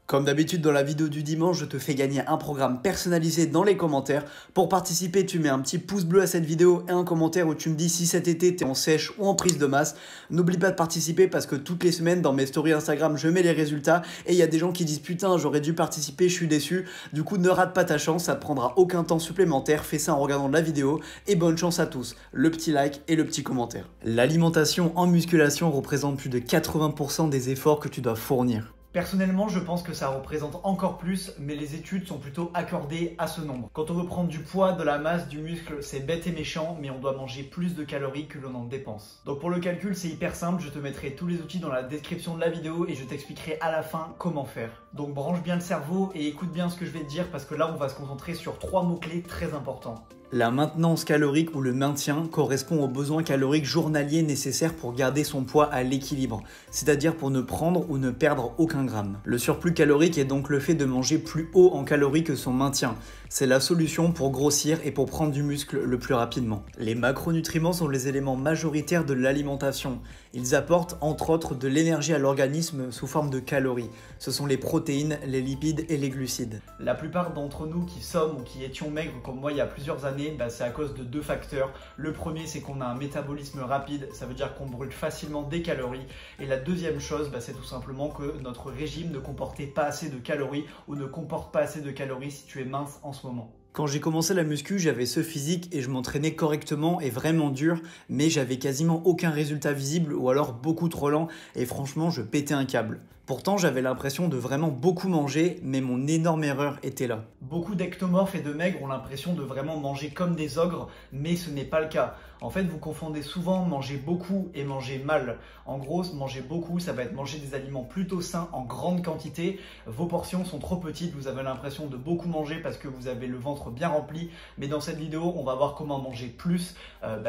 Comme d'habitude dans la vidéo du dimanche, je te fais gagner un programme personnalisé dans les commentaires. Pour participer, tu mets un petit pouce bleu à cette vidéo et un commentaire où tu me dis si cet été tu es en sèche ou en prise de masse. N'oublie pas de participer parce que toutes les semaines dans mes stories Instagram, je mets les résultats et il y a des gens qui disent putain, j'aurais dû participer, je suis déçu. Du coup, ne rate pas ta chance, ça te prendra aucun temps supplémentaire. Fais ça en regardant la vidéo et bonne chance à tous. Le petit like et le petit commentaire. L'alimentation en musculation représente plus de 80% des efforts que tu dois fournir. Personnellement, je pense que ça représente encore plus, mais les études sont plutôt accordées à ce nombre. Quand on veut prendre du poids, de la masse, du muscle, c'est bête et méchant, mais on doit manger plus de calories que l'on en dépense. Donc pour le calcul, c'est hyper simple, je te mettrai tous les outils dans la description de la vidéo et je t'expliquerai à la fin comment faire. Donc branche bien le cerveau et écoute bien ce que je vais te dire parce que là, on va se concentrer sur 3 mots-clés très importants. La maintenance calorique ou le maintien correspond aux besoins caloriques journaliers nécessaires pour garder son poids à l'équilibre, c'est-à-dire pour ne prendre ou ne perdre aucun gramme. Le surplus calorique est donc le fait de manger plus haut en calories que son maintien. C'est la solution pour grossir et pour prendre du muscle le plus rapidement. Les macronutriments sont les éléments majoritaires de l'alimentation. Ils apportent entre autres de l'énergie à l'organisme sous forme de calories. Ce sont les protéines, les lipides et les glucides. La plupart d'entre nous qui sommes ou qui étions maigres comme moi il y a plusieurs années, c'est à cause de 2 facteurs. Le premier, c'est qu'on a un métabolisme rapide, ça veut dire qu'on brûle facilement des calories. Et la deuxième chose, c'est tout simplement que notre régime ne comportait pas assez de calories ou ne comporte pas assez de calories si tu es mince en ce moment. Quand j'ai commencé la muscu, j'avais ce physique et je m'entraînais correctement et vraiment dur, mais j'avais quasiment aucun résultat visible ou alors beaucoup trop lent et franchement, je pétais un câble. Pourtant, j'avais l'impression de vraiment beaucoup manger, mais mon énorme erreur était là. Beaucoup d'ectomorphes et de maigres ont l'impression de vraiment manger comme des ogres, mais ce n'est pas le cas. En fait, vous confondez souvent manger beaucoup et manger mal. En gros, manger beaucoup, ça va être manger des aliments plutôt sains en grande quantité. Vos portions sont trop petites, vous avez l'impression de beaucoup manger parce que vous avez le ventre bien rempli. Mais dans cette vidéo, on va voir comment manger plus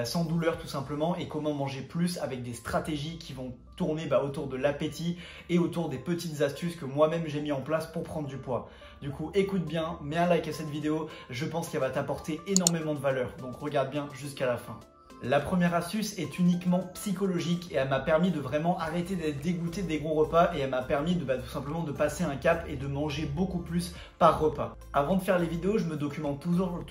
sans douleur tout simplement et comment manger plus avec des stratégies qui vont tourner autour de l'appétit et autour des petites astuces que moi-même j'ai mis en place pour prendre du poids. Du coup, écoute bien, mets un like à cette vidéo, je pense qu'elle va t'apporter énormément de valeur. Donc regarde bien jusqu'à la fin. La première astuce est uniquement psychologique et elle m'a permis de vraiment arrêter d'être dégoûté des gros repas et elle m'a permis de tout simplement de passer un cap et de manger beaucoup plus par repas. Avant de faire les vidéos, je me documente toujours...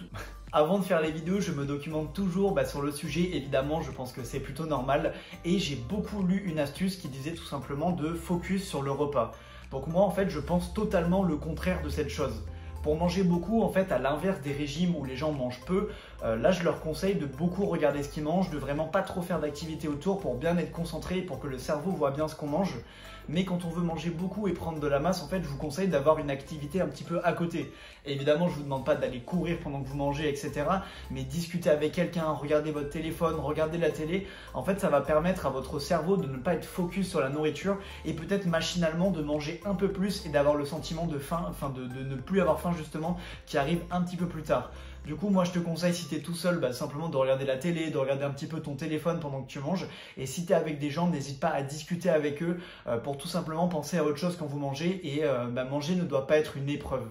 sur le sujet, évidemment, je pense que c'est plutôt normal. Et j'ai beaucoup lu une astuce qui disait tout simplement de focus sur le repas. Donc moi, en fait, je pense totalement le contraire de cette chose. Pour manger beaucoup, en fait, à l'inverse des régimes où les gens mangent peu, là, je leur conseille de beaucoup regarder ce qu'ils mangent, de vraiment pas trop faire d'activité autour pour bien être concentré, pour que le cerveau voit bien ce qu'on mange. Mais quand on veut manger beaucoup et prendre de la masse, en fait, je vous conseille d'avoir une activité un petit peu à côté. Et évidemment, je ne vous demande pas d'aller courir pendant que vous mangez, etc. Mais discuter avec quelqu'un, regarder votre téléphone, regarder la télé, en fait, ça va permettre à votre cerveau de ne pas être focus sur la nourriture et peut-être machinalement de manger un peu plus et d'avoir le sentiment de faim, de ne plus avoir faim justement, qui arrive un petit peu plus tard. Du coup, moi, je te conseille, si tu es tout seul, simplement de regarder la télé, de regarder un petit peu ton téléphone pendant que tu manges. Et si tu es avec des gens, n'hésite pas à discuter avec eux pour tout simplement penser à autre chose quand vous mangez. Et manger ne doit pas être une épreuve.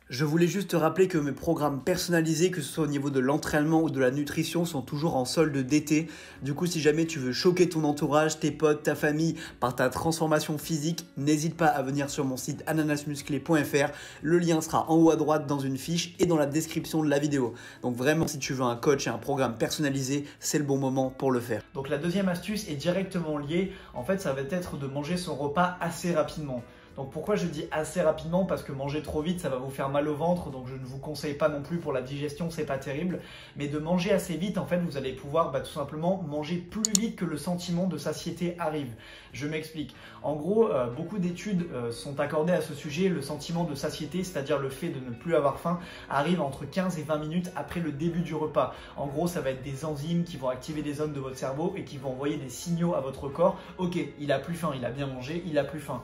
Je voulais juste te rappeler que mes programmes personnalisés, que ce soit au niveau de l'entraînement ou de la nutrition, sont toujours en solde d'été. Du coup, si jamais tu veux choquer ton entourage, tes potes, ta famille par ta transformation physique, n'hésite pas à venir sur mon site ananasmusclé.fr. Le lien sera en haut à droite dans une fiche et dans la description de la vidéo. Donc vraiment, si tu veux un coach et un programme personnalisé, c'est le bon moment pour le faire. Donc la deuxième astuce est directement liée. En fait, ça va être de manger son repas assez rapidement. Donc pourquoi je dis assez rapidement? Parce que manger trop vite, ça va vous faire mal au ventre, donc je ne vous conseille pas non plus pour la digestion, c'est pas terrible. Mais de manger assez vite, en fait, vous allez pouvoir tout simplement manger plus vite que le sentiment de satiété arrive. Je m'explique. En gros, beaucoup d'études sont accordées à ce sujet. Le sentiment de satiété, c'est-à-dire le fait de ne plus avoir faim, arrive entre 15 et 20 minutes après le début du repas. En gros, ça va être des enzymes qui vont activer des zones de votre cerveau et qui vont envoyer des signaux à votre corps. Ok, il a plus faim, il a bien mangé, il a plus faim.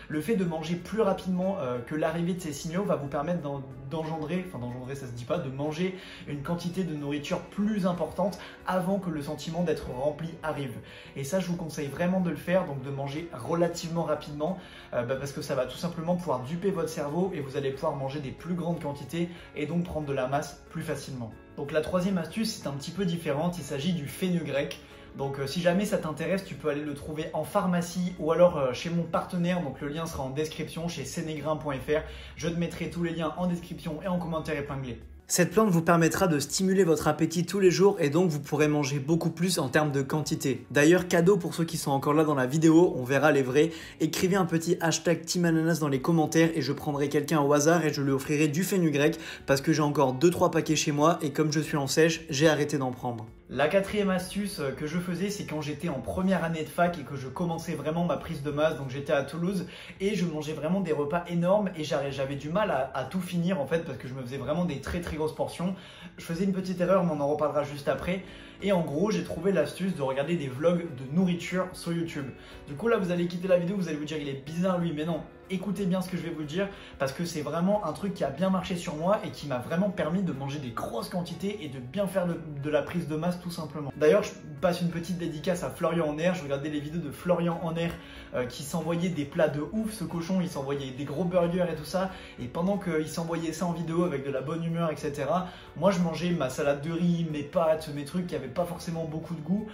Le fait de manger plus rapidement que l'arrivée de ces signaux va vous permettre d'engendrer ça se dit pas, de manger une quantité de nourriture plus importante avant que le sentiment d'être rempli arrive. Et ça, je vous conseille vraiment de le faire, donc de manger relativement rapidement parce que ça va tout simplement pouvoir duper votre cerveau et vous allez pouvoir manger des plus grandes quantités et donc prendre de la masse plus facilement. Donc la troisième astuce, c'est un petit peu différente, il s'agit du fenugrec. Donc si jamais ça t'intéresse, tu peux aller le trouver en pharmacie ou alors chez mon partenaire, donc le lien sera en description chez Senegrain.fr. Je te mettrai tous les liens en description et en commentaire épinglé. Cette plante vous permettra de stimuler votre appétit tous les jours et donc vous pourrez manger beaucoup plus en termes de quantité. D'ailleurs, cadeau pour ceux qui sont encore là dans la vidéo, on verra les vrais. Écrivez un petit hashtag Team Ananas dans les commentaires et je prendrai quelqu'un au hasard et je lui offrirai du fenugrec parce que j'ai encore 2-3 paquets chez moi et comme je suis en sèche, j'ai arrêté d'en prendre. La quatrième astuce que je faisais, c'est quand j'étais en première année de fac et que je commençais vraiment ma prise de masse, donc j'étais à Toulouse et je mangeais vraiment des repas énormes et j'avais du mal à tout finir en fait parce que je me faisais vraiment des très grosses portions. Je faisais une petite erreur, mais on en reparlera juste après. Et en gros, j'ai trouvé l'astuce de regarder des vlogs de nourriture sur YouTube. Du coup, là, vous allez quitter la vidéo, vous allez vous dire, il est bizarre lui, mais non. Écoutez bien ce que je vais vous dire parce que c'est vraiment un truc qui a bien marché sur moi et qui m'a vraiment permis de manger des grosses quantités et de bien faire de la prise de masse tout simplement. D'ailleurs, je passe une petite dédicace à Florian Henner. Je regardais les vidéos de Florian Henner qui s'envoyait des plats de ouf. Ce cochon, il s'envoyait des gros burgers et tout ça. Et pendant qu'il s'envoyait ça en vidéo avec de la bonne humeur, etc., moi je mangeais ma salade de riz, mes pâtes, mes trucs qui n'avaient pas forcément beaucoup de goût.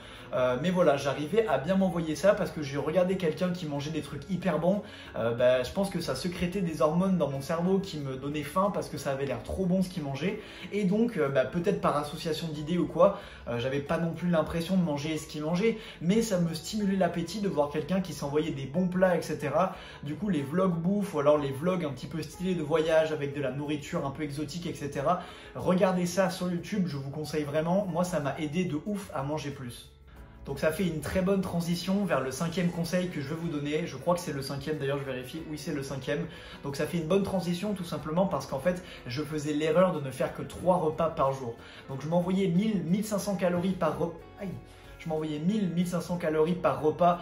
Mais voilà, j'arrivais à bien m'envoyer ça parce que j'ai regardé quelqu'un qui mangeait des trucs hyper bons. Je pense que ça sécrétait des hormones dans mon cerveau qui me donnaient faim parce que ça avait l'air trop bon ce qu'il mangeait. Et donc, peut-être par association d'idées ou quoi, j'avais pas non plus l'impression de manger ce qu'il mangeait, mais ça me stimulait l'appétit de voir quelqu'un qui s'envoyait des bons plats, etc. Du coup, les vlogs bouffe ou alors les vlogs un petit peu stylés de voyage avec de la nourriture un peu exotique, etc. Regardez ça sur YouTube, je vous conseille vraiment. Moi, ça m'a aidé de ouf à manger plus. Donc ça fait une très bonne transition vers le cinquième conseil que je vais vous donner. Je crois que c'est le cinquième, d'ailleurs je vérifie. Oui, c'est le cinquième. Donc ça fait une bonne transition tout simplement parce qu'en fait, je faisais l'erreur de ne faire que 3 repas par jour. Donc je m'envoyais 1000-1500 calories par repas. Je m'envoyais 1000-1500 calories par repas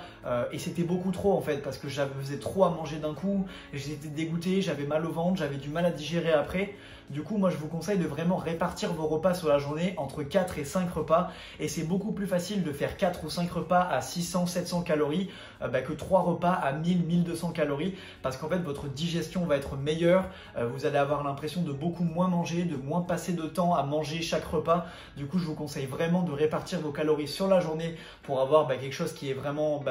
et c'était beaucoup trop en fait parce que j'avais trop à manger d'un coup, j'étais dégoûté, j'avais mal au ventre, j'avais du mal à digérer après. Du coup, moi je vous conseille de vraiment répartir vos repas sur la journée entre 4 et 5 repas et c'est beaucoup plus facile de faire 4 ou 5 repas à 600-700 calories que 3 repas à 1000-1200 calories parce qu'en fait votre digestion va être meilleure, vous allez avoir l'impression de beaucoup moins manger, de moins passer de temps à manger chaque repas. Du coup, je vous conseille vraiment de répartir vos calories sur la journée pour avoir quelque chose qui est vraiment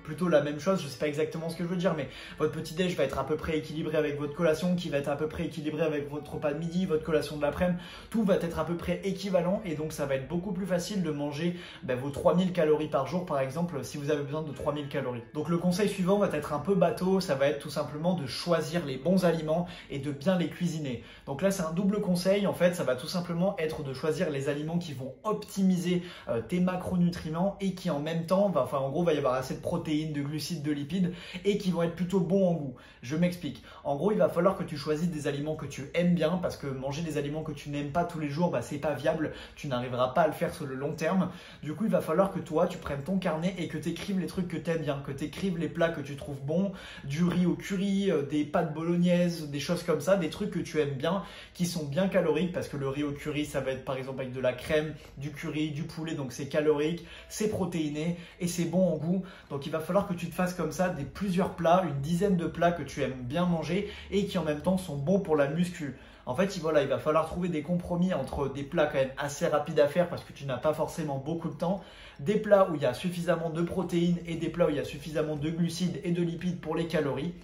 plutôt la même chose, je ne sais pas exactement ce que je veux dire, mais votre petit déj va être à peu près équilibré avec votre collation, qui va être à peu près équilibré avec votre repas de midi, votre collation de l'après-midi, tout va être à peu près équivalent et donc ça va être beaucoup plus facile de manger vos 3000 calories par jour par exemple si vous avez besoin de 3000 calories. Donc le conseil suivant va être un peu bateau, ça va être tout simplement de choisir les bons aliments et de bien les cuisiner. Donc là c'est un double conseil, en fait ça va tout simplement être de choisir les aliments qui vont optimiser tes macronutriments et qui en même temps, en gros va y avoir assez de protéines, de glucides, de lipides et qui vont être plutôt bons en goût. Je m'explique. En gros, il va falloir que tu choisisses des aliments que tu aimes bien parce que manger des aliments que tu n'aimes pas tous les jours, c'est pas viable. Tu n'arriveras pas à le faire sur le long terme. Du coup, il va falloir que toi, tu prennes ton carnet et que tu écrives les trucs que tu aimes bien, que tu écrives les plats que tu trouves bons, du riz au curry, des pâtes bolognaises, des choses comme ça, des trucs que tu aimes bien, qui sont bien caloriques parce que le riz au curry, ça va être par exemple avec de la crème, du curry, du poulet, donc c'est calorique, c'est protéiné et c'est bon en goût. Donc il va falloir que tu te fasses comme ça plusieurs plats, une dizaine de plats que tu aimes bien manger et qui en même temps sont bons pour la muscu. En fait, il va falloir trouver des compromis entre des plats quand même assez rapides à faire parce que tu n'as pas forcément beaucoup de temps, des plats où il y a suffisamment de protéines et des plats où il y a suffisamment de glucides et de lipides pour les calories.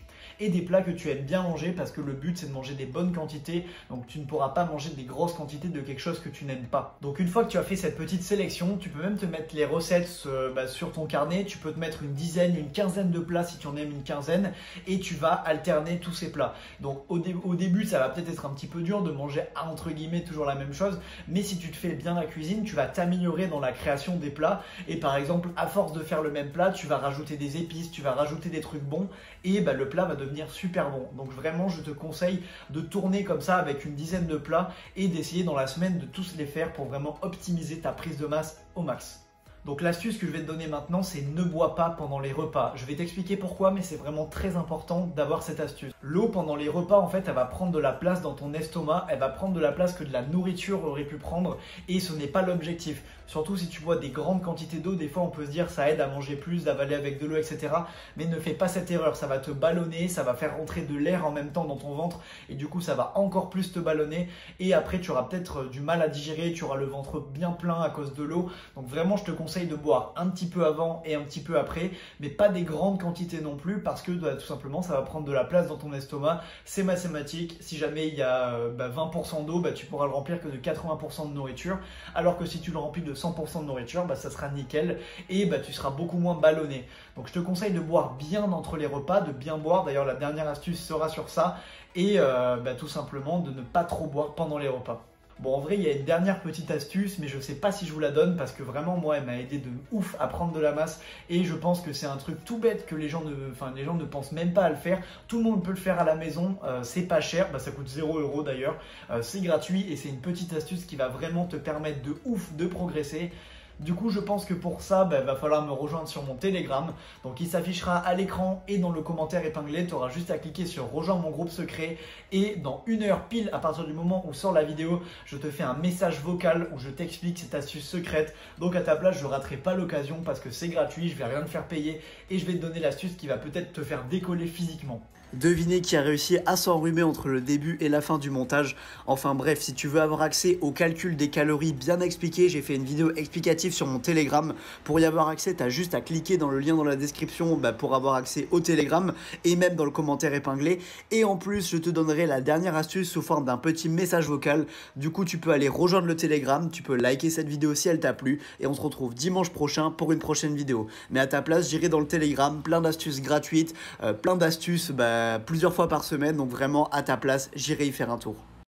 Et des plats que tu aimes bien manger parce que le but c'est de manger des bonnes quantités, donc tu ne pourras pas manger des grosses quantités de quelque chose que tu n'aimes pas. Donc une fois que tu as fait cette petite sélection, tu peux même te mettre les recettes sur ton carnet, tu peux te mettre une dizaine, une quinzaine de plats si tu en aimes une quinzaine et tu vas alterner tous ces plats. Donc au début ça va peut-être être un petit peu dur de manger entre guillemets toujours la même chose, mais si tu te fais bien la cuisine, tu vas t'améliorer dans la création des plats et par exemple à force de faire le même plat, tu vas rajouter des épices, tu vas rajouter des trucs bons et le plat va devenir super bon. Donc vraiment je te conseille de tourner comme ça avec une dizaine de plats et d'essayer dans la semaine de tous les faire pour vraiment optimiser ta prise de masse au max. Donc l'astuce que je vais te donner maintenant, c'est ne bois pas pendant les repas. Je vais t'expliquer pourquoi, mais c'est vraiment très important d'avoir cette astuce. L'eau pendant les repas, en fait, elle va prendre de la place dans ton estomac, elle va prendre de la place que de la nourriture aurait pu prendre et ce n'est pas l'objectif. Surtout si tu bois des grandes quantités d'eau, des fois on peut se dire ça aide à manger plus, d'avaler avec de l'eau, etc. Mais ne fais pas cette erreur, ça va te ballonner, ça va faire rentrer de l'air en même temps dans ton ventre et du coup ça va encore plus te ballonner et après tu auras peut-être du mal à digérer, tu auras le ventre bien plein à cause de l'eau. Donc vraiment je te conseille conseille de boire un petit peu avant et un petit peu après, mais pas des grandes quantités non plus parce que tout simplement ça va prendre de la place dans ton estomac. C'est mathématique, si jamais il y a 20% d'eau, tu pourras le remplir que de 80% de nourriture, alors que si tu le remplis de 100% de nourriture, ça sera nickel et tu seras beaucoup moins ballonné. Donc je te conseille de boire bien entre les repas, de bien boire. D'ailleurs la dernière astuce sera sur ça et tout simplement de ne pas trop boire pendant les repas. Bon, en vrai, il y a une dernière petite astuce, mais je ne sais pas si je vous la donne parce que vraiment, moi, elle m'a aidé de ouf à prendre de la masse et je pense que c'est un truc tout bête que les gens ne pensent même pas à le faire. Tout le monde peut le faire à la maison, c'est pas cher, ça coûte 0 € d'ailleurs, c'est gratuit et c'est une petite astuce qui va vraiment te permettre de ouf de progresser. Du coup, je pense que pour ça, va falloir me rejoindre sur mon Telegram. Donc, il s'affichera à l'écran et dans le commentaire épinglé. Tu auras juste à cliquer sur rejoindre mon groupe secret. Et dans 1 heure pile, à partir du moment où sort la vidéo, je te fais un message vocal où je t'explique cette astuce secrète. Donc, à ta place, je ne raterai pas l'occasion parce que c'est gratuit, je ne vais rien te faire payer et je vais te donner l'astuce qui va peut-être te faire décoller physiquement. Devinez qui a réussi à s'enrhumer entre le début et la fin du montage. Enfin bref, si tu veux avoir accès au calcul des calories bien expliqué, j'ai fait une vidéo explicative sur mon Telegram. Pour y avoir accès, tu as juste à cliquer dans le lien dans la description pour avoir accès au Telegram et même dans le commentaire épinglé. Et en plus, je te donnerai la dernière astuce sous forme d'un petit message vocal. Du coup, tu peux aller rejoindre le Telegram, tu peux liker cette vidéo si elle t'a plu et on se retrouve dimanche prochain pour une prochaine vidéo. Mais à ta place, j'irai dans le Telegram, plein d'astuces gratuites, plein d'astuces plusieurs fois par semaine, donc vraiment à ta place, j'irai y faire un tour.